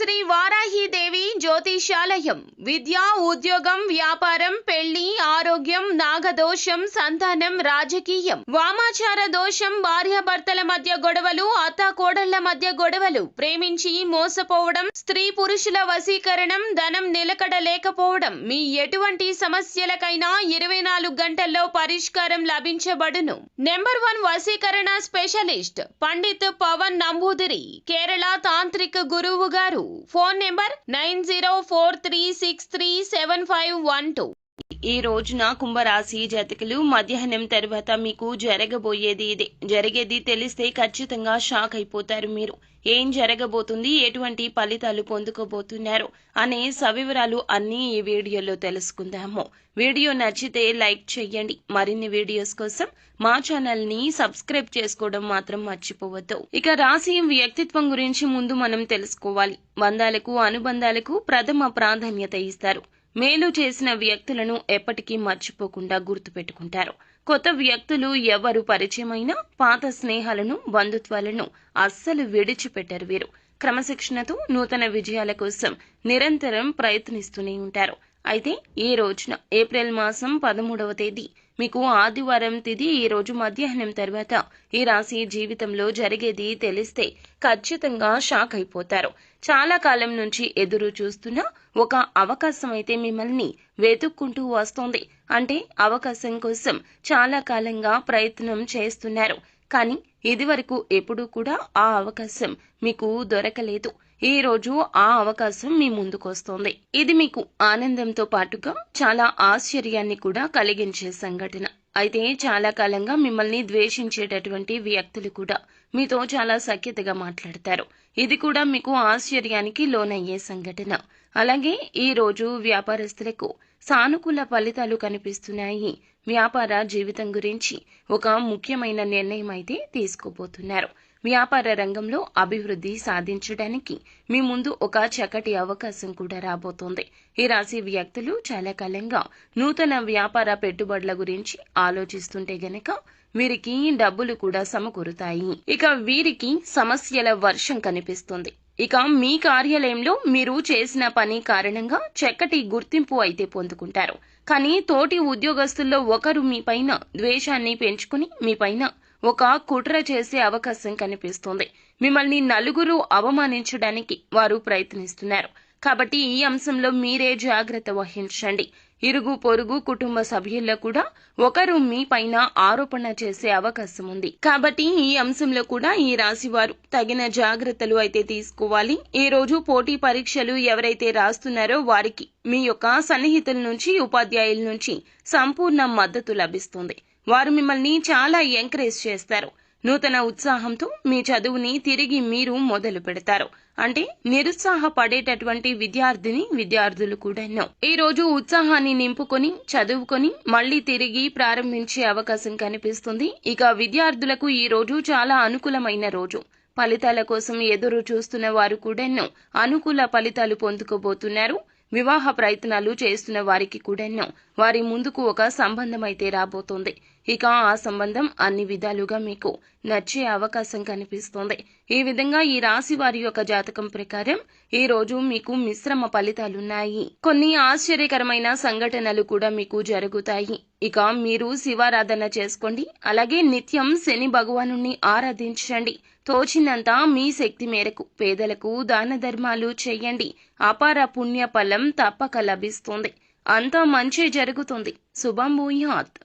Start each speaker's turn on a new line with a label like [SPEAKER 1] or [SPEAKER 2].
[SPEAKER 1] శ్రీ వారాహిదేవి జ్యోతిషాలయం విద్య, ఉద్యోగం, వ్యాపారం, పెళ్లి, ఆరోగ్యం, నాగదోషం, సంతానం, రాజకీయం, వామాచార దోషం, భార్యాభర్తల మధ్య గొడవలు, అత్తాకోడళ్ల మధ్య గొడవలు, ప్రేమించి మోసపోవడం, స్త్రీ పురుషుల వశీకరణం, ధనం నిలకడ లేకపోవడం, మీ ఎటువంటి సమస్యలకైనా 24 గంటల్లో పరిష్కారం లభించబడును. నెంబర్ 1 వశీకరణ స్పెషలిస్ట్ పండిత్ పవన్ నంబూదిరి, కేరళ తాంత్రిక గురువు గారు. Phone number 9043637512. ఈ రోజున కుంభరాశి జాతకులు మధ్యాహ్నం తర్వాత మీకు జరగబోయేది ఇదే. జరిగేది తెలిస్తే ఖచ్చితంగా షాక్ అయిపోతారు మీరు. ఏం జరగబోతుంది, ఎటువంటి ఫలితాలు పొందుకోబోతున్నారు అనే సవివరాలు అన్నీ ఈ వీడియోలో తెలుసుకుందాము. వీడియో నచ్చితే లైక్ చేయండి. మరిన్ని వీడియోస్ కోసం మా ఛానల్ ని సబ్స్క్రైబ్ చేసుకోవడం మాత్రం మర్చిపోవద్దు. ఇక రాశి వ్యక్తిత్వం గురించి ముందు మనం తెలుసుకోవాలి. బంధాలకు, అనుబంధాలకు ప్రథమ ప్రాధాన్యత ఇస్తారు. మేలు చేసిన వ్యక్తులను ఎప్పటికీ మర్చిపోకుండా గుర్తుపెట్టుకుంటారు. కొత్త వ్యక్తులు ఎవరు పరిచయమైనా పాత స్నేహాలను, బంధుత్వాలను అస్సలు విడిచిపెట్టరు వీరు. క్రమశిక్షణతో నూతన విజయాల కోసం నిరంతరం ప్రయత్నిస్తూనే ఉంటారు. అయితే ఈ రోజున ఏప్రిల్ మాసం 13వ తేదీ మీకు ఆదివారం తిథి. ఈ రోజు మధ్యాహ్నం తర్వాత ఈ రాశి జీవితంలో జరిగేది తెలిస్తే ఖచ్చితంగా షాక్ అయిపోతారు. చాలా కాలం నుంచి ఎదురు చూస్తున్న ఒక అవకాశం అయితే మిమ్మల్ని వెతుక్కుంటూ వస్తోంది. అంటే అవకాశం కోసం చాలా కాలంగా ప్రయత్నం చేస్తున్నారు. కానీ ఇదివరకు ఎప్పుడూ కూడా ఆ అవకాశం మీకు దొరకలేదు. ఈ రోజు ఆ అవకాశం మీ ముందుకొస్తోంది. ఇది మీకు ఆనందంతో పాటుగా చాలా ఆశ్చర్యాన్ని కూడా కలిగించే సంఘటన. అయితే చాలా కాలంగా మిమ్మల్ని ద్వేషించేటటువంటి వ్యక్తులు కూడా మీతో చాలా సఖ్యతగా మాట్లాడతారు. ఇది కూడా మీకు ఆశ్చర్యానికి లోనయ్యే సంఘటన. అలాగే ఈ రోజు వ్యాపారస్తులకు సానుకూల ఫలితాలు కనిపిస్తున్నాయి. వ్యాపార జీవితం గురించి ఒక ముఖ్యమైన నిర్ణయం అయితే తీసుకోబోతున్నారు. వ్యాపార రంగంలో అభివృద్ధి సాధించడానికి మీ ముందు ఒక చక్కటి అవకాశం కూడా రాబోతోంది. ఈ రాశి వ్యక్తులు చాలా కాలంగా నూతన వ్యాపార పెట్టుబడుల గురించి ఆలోచిస్తుంటే గనక వీరికి డబ్బులు కూడా సమకూరుతాయి. ఇక వీరికి సమస్యల వర్షం కనిపిస్తుంది. ఇక మీ కార్యాలయంలో మీరు చేసిన పని కారణంగా చక్కటి గుర్తింపు అయితే పొందుకుంటారు. కానీ తోటి ఉద్యోగస్తుల్లో ఒకరు మీ పైన ద్వేషాన్ని పెంచుకుని మీ పైన ఒక కుట్ర చేసే అవకాశం కనిపిస్తోంది. మిమ్మల్ని నలుగురు అవమానించడానికి వారు ప్రయత్నిస్తున్నారు. కాబట్టి ఈ అంశంలో మీరే జాగ్రత్త వహించండి. ఇరుగు పొరుగు కుటుంబ సభ్యుల్లో కూడా ఒకరు మీ పైన ఆరోపణ చేసే అవకాశం ఉంది. కాబట్టి ఈ అంశంలో కూడా ఈ రాశి వారు తగిన జాగ్రత్తలు అయితే తీసుకోవాలి. ఈ రోజు పోటీ పరీక్షలు ఎవరైతే రాస్తున్నారో వారికి మీ యొక్క సన్నిహితుల నుంచి, ఉపాధ్యాయుల నుంచి సంపూర్ణ మద్దతు లభిస్తుంది. వారు మిమ్మల్ని చాలా ఎంకరేజ్ చేస్తారు. నూతన ఉత్సాహంతో మీ చదువుని తిరిగి మీరు మొదలు పెడతారు. అంటే నిరుత్సాహపడేటటువంటి విద్యార్థులు కూడా ఈ రోజు ఉత్సాహాన్ని నింపుకొని చదువుకొని మళ్లీ తిరిగి ప్రారంభించే అవకాశం కనిపిస్తుంది. ఇక విద్యార్థులకు ఈ రోజు చాలా అనుకూలమైన రోజు. ఫలితాల కోసం ఎదురు చూస్తున్న వారు కూడా అనుకూల ఫలితాలు పొందుకోబోతున్నారు. వివాహ ప్రయత్నాలు చేస్తున్న వారికి కూడా వారి ముందుకు ఒక సంబంధం అయితే రాబోతోంది. ఇక ఆ సంబంధం అన్ని విధాలుగా మీకు నచ్చే అవకాశం కనిపిస్తోంది. ఈ విధంగా ఈ రాశి వారి యొక్క జాతకం ప్రకారం ఈ రోజు మీకు మిశ్రమ ఫలితాలున్నాయి. కొన్ని ఆశ్చర్యకరమైన సంఘటనలు కూడా మీకు జరుగుతాయి. ఇక మీరు శివారాధన చేసుకోండి. అలాగే నిత్యం శని భగవానుని ఆరాధించండి. తోచినంత మీ శక్తి మేరకు పేదలకు దాన ధర్మాలు చేయండి. అపార పుణ్య ఫలం తప్పక లభిస్తుంది. అంతా మంచి జరుగుతుంది. శుభం భూయాత్.